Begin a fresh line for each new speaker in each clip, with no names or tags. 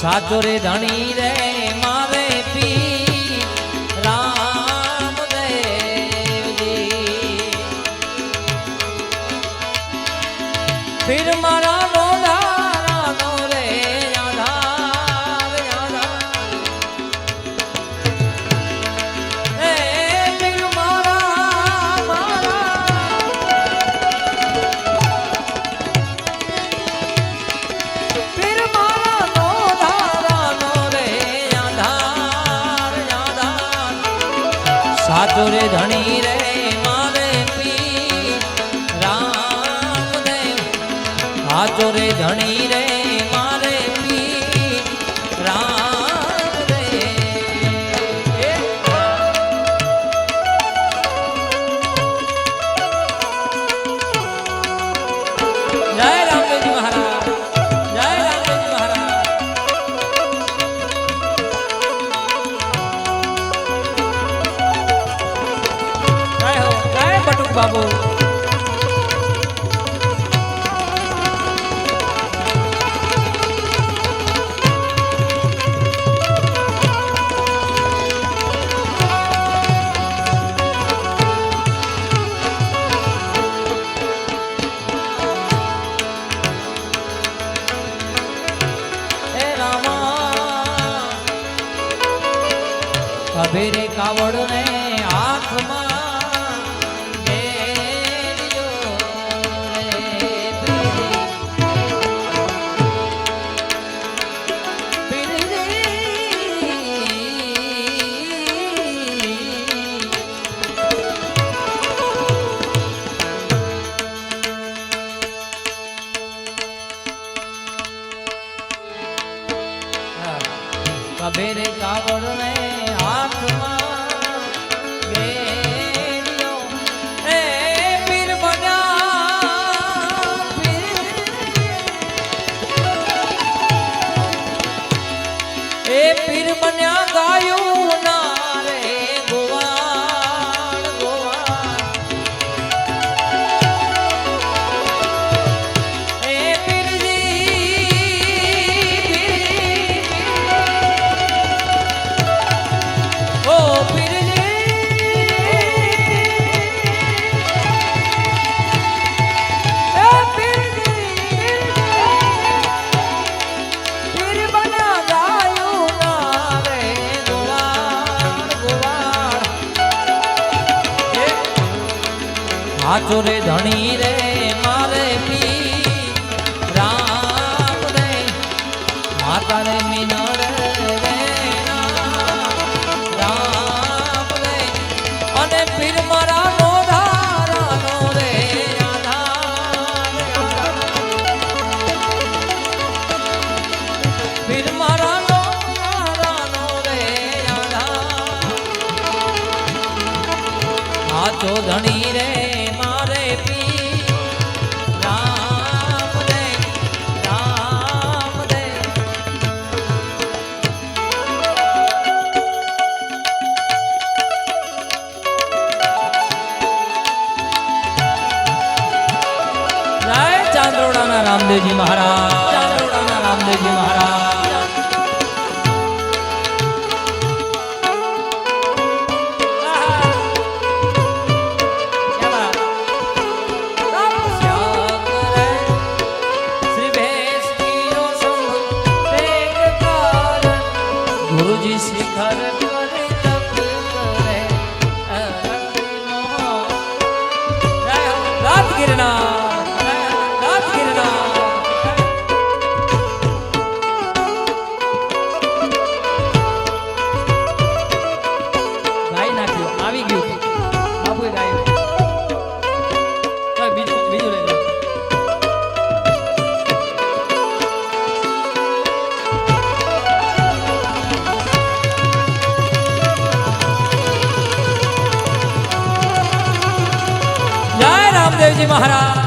સાચો રે ધણી રે મારે પી રામદેવજી ફિર મારા નોધારાનો રે આધાર આધાર એ ફિર મારા ફિર સાચો રે ધણી રે મારે પી રામદેવ સાચો રે ધણી રે મારે પી રામદેવ જય રામદેવજી મહારાજ જય રામદેવજી મહારાજ બટુક બાબુ એ રામા કભેરે કાવડ ને હાથમાં કભેરે કાવડ ને હાથમાં બેડ્યો એ પીર બન્યા એ પીર બન્યા ગાયું ના રે ગોવાળ ગોવાળ એ સાચો રે ધણી રે મારે પી રામદેવ માતા રે મીનળ રે રામદેવ અને પીર મારા નોધારાનો રે આધાર પીર મારા નોધારાનો રે આધાર સાચો ધણી રે ચાંદરોડાના રામદેવજી મહારાજ ચાંદરોડાના રામદેવજી મહારાજ ગુરુજી શિખર કરે તપ કરે રાત ગિરનાર રામદેવજી મહારાજ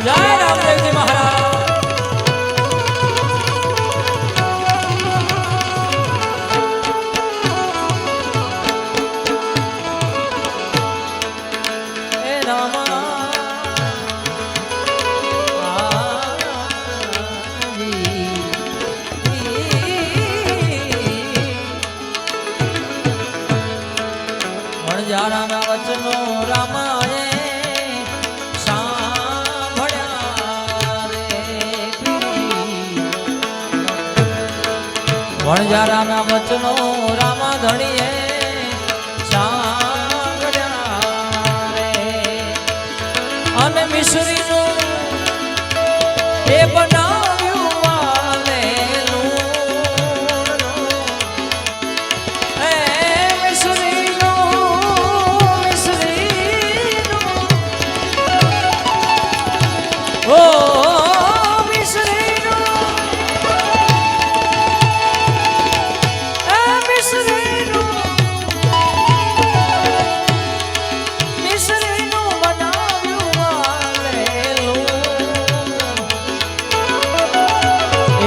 જય રામદેવજી મહારાજ એ રામા જી વણઝારાના વચનો રામાએ સાંભળ્યા રે પીર. વણઝારાના વચનો રામા ધણીએ સાંભળ્યા રે. અને મિશ્રીનું એ બનાવ્યું વાલેલું. એ મિશ્રીનું ઓ મિશ્રીનું બનાવ્યું વાલેલું.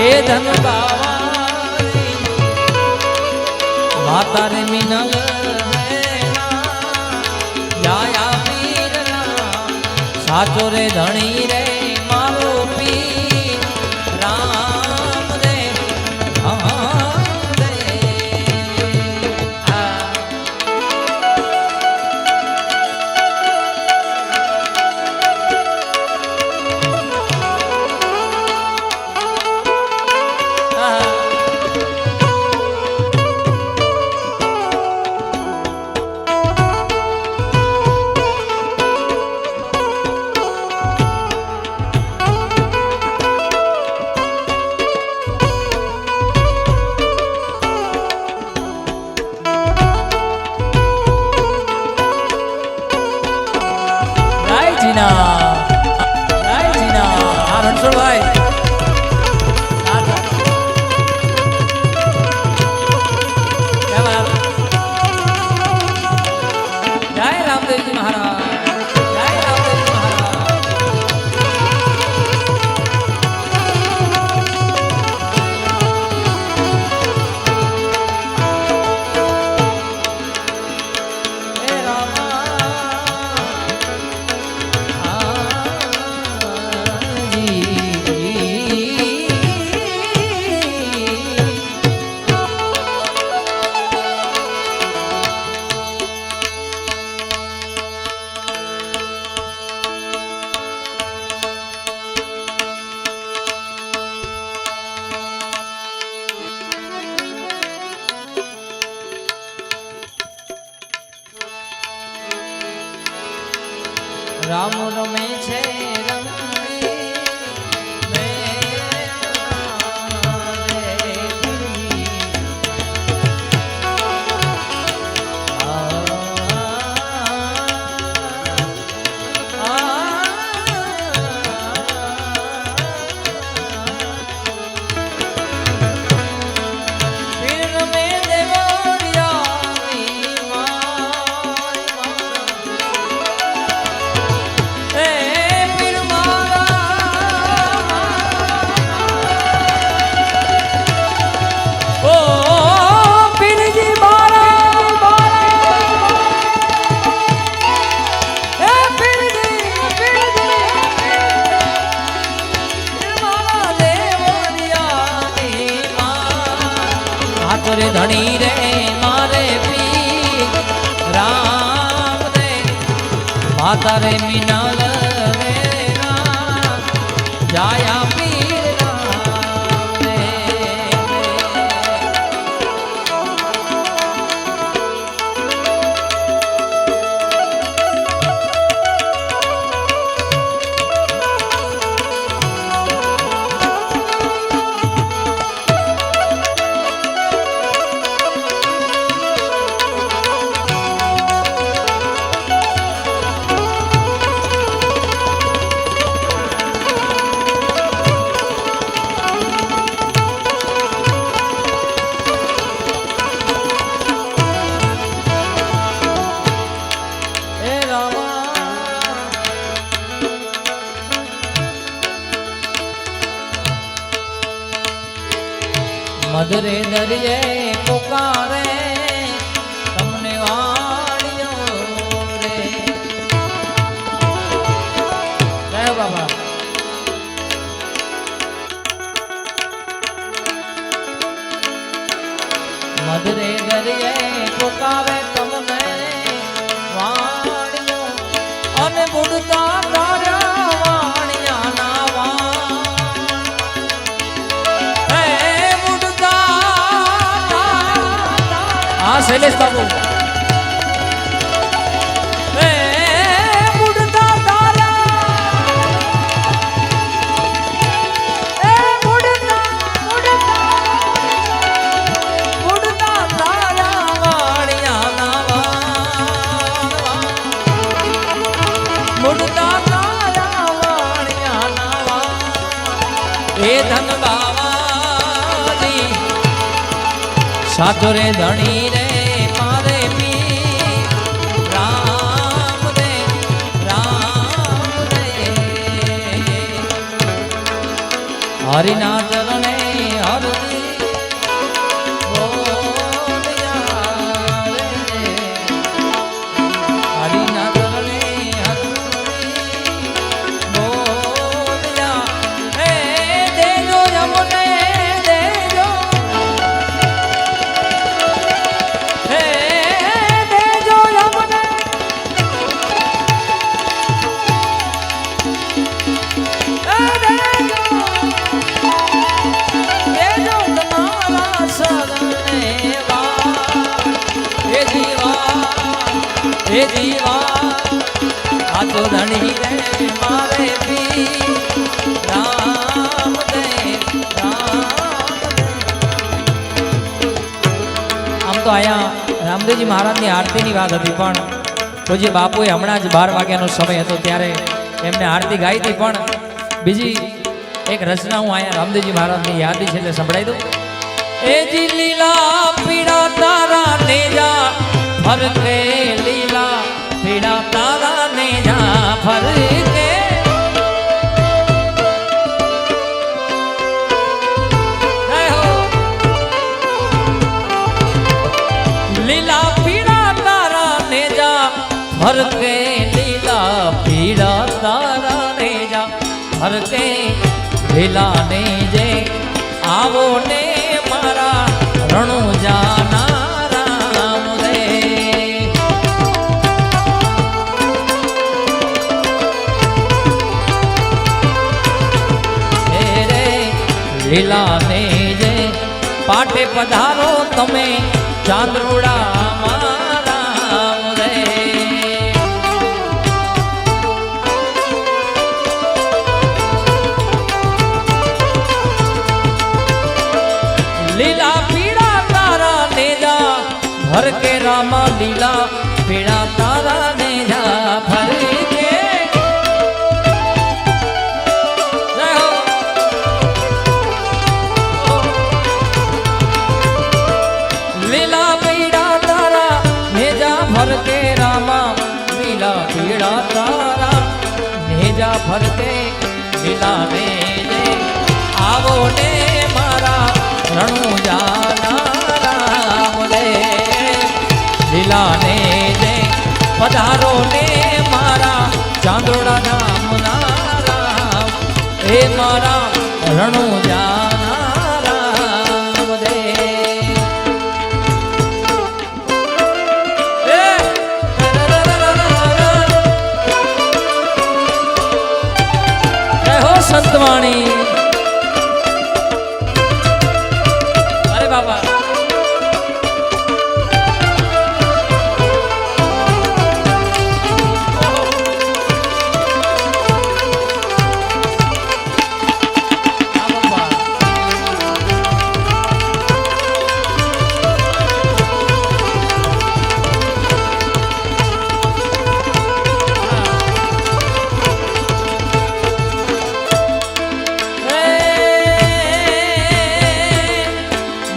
એ ધન બાવારી માતા રે મિનલ જાયા પીરના સાચો રે ધણી રે મારો પીર રામ રે રામ રે. રામ રમે છે રંગી રે ધણી રે મારે પીર રામ રે માતા રે મિનલ રે જાયા પીર રામ રે. મધરે દરિયે પુકારે તમને વાળ્યો રે. જય બાબા. મધરે દરિયે પુકારે તમને શૈલેષ બાબુ સાચો રે ધણી રે મારે પી રામ રે હરિના ચરણે હરદી બોલ્યા રે હરિના ચરણે હરદી બોલ્યા હે દેજો યમને દેજો હે જીવા આ તો ધણી રે મારે પી રામ દે આમ તો અહીંયા રામદેવજી મહારાજની આરતીની વાત હતી પણ પૂજ્ય બાપુએ હમણાં જ 12 વાગ્યાનો સમય હતો ત્યારે એમને આરતી ગાઈ હતી પણ બીજી એક રચના હું અહીંયા રામદેવજી મહારાજની યાદી છે એટલે સંભળાઈ દઉં એ જી લીલા પીડા તારા નેજા ફરકે લીલા પીડા તારા ને જા ફરકે લીલા પીડા તારા ને જા ફરકે લીલા પીડા તારા ને જા ફરકે લીલા ને જે આવો ને મારા રણુ જાના લીલા ને જે પાટે પધારો તમે ચાંદરોડા મારા રે લીલા પીડા તારા નેજા ભર કે રામા લીલા પીડા તારા નેજા ભર કે ફરકે રામા લીલા પીડા તારા નેજા ફરકે લીલા ને આવો ને મારા રણુ જાના રામ રે લીલા ને પધારો ને મારા ચાંદોડા નામના રામ એ મારા રણુ જાના રામ રે સંતવાણી અરે બાબા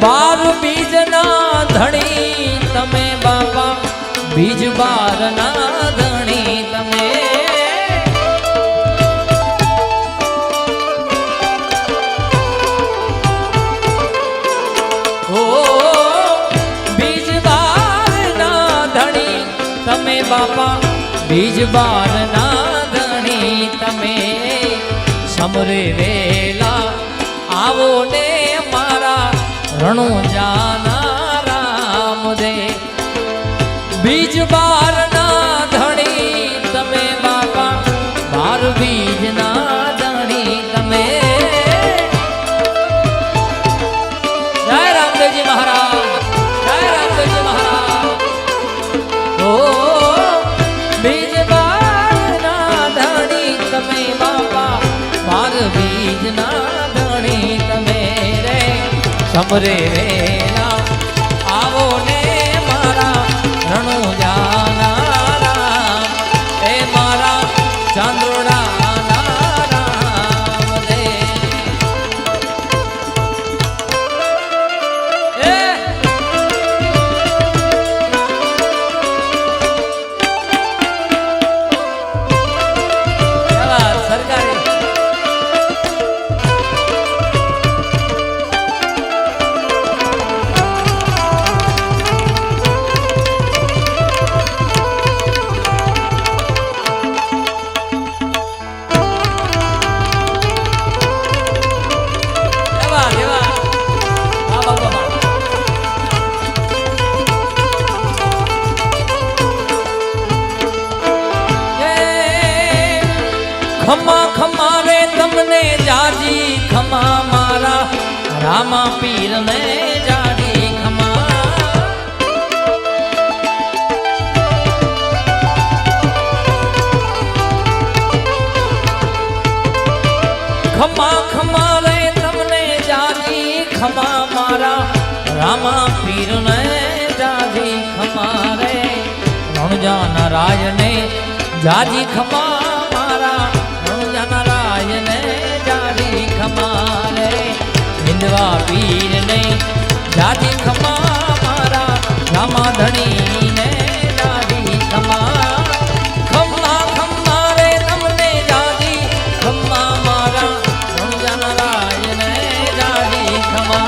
બાર બીજના ધણી તમે બાપા બીજ બારના ધણી તમે ઓ બીજ બારના ધણી તમે બાપા બીજ બારના ધણી તમે સમરે વેલા આવો ને મારા રણુ જાના રામ દે બીજ બાર ના ધણી તમે બાપા બાર બીજ ના ધણી તમે જય રામદેવજી મહારાજ જય રામદેવજી મહારાજ બીજના ધણી તમે રે સમરે વેલા આવો ને મારા રણુજાના રામ એ મારા ચાંદોડાના રામ દે એ સરકારી ખમા ખમા રે તમને જાજી ખમા મારા રામા પીર ને જાજી ખમા ખમા ખમા રે તમને જાજી ખમા મારા રામા પીર ને જાજી ખમા રે રણજાના રાજ ને જાજી ખમા મારા રાયને જાડી ખમારે હિંદવા પીર ને જાડી ખમા મારા રામા ધણી ને જાડી ખમા ખમા ખમા રે તમને જાડી ખમા મારા રણજાના રાયને જાડી ખમા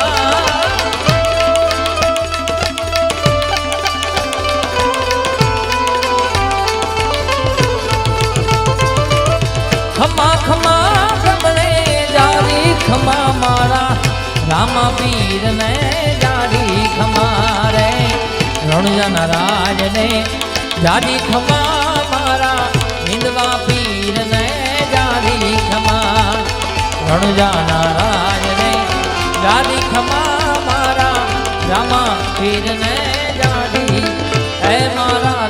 ખમા ખમા તમને જારી ખમા મારા રામા પીર ને જારી ખમા રે રણજાના રાજ ને જારી ખમા મારા હિંદવા પીર ને જારી ખમા રણજાના રાજ ને જારી ખમા મારા રામા પીર ને જારી હે મારા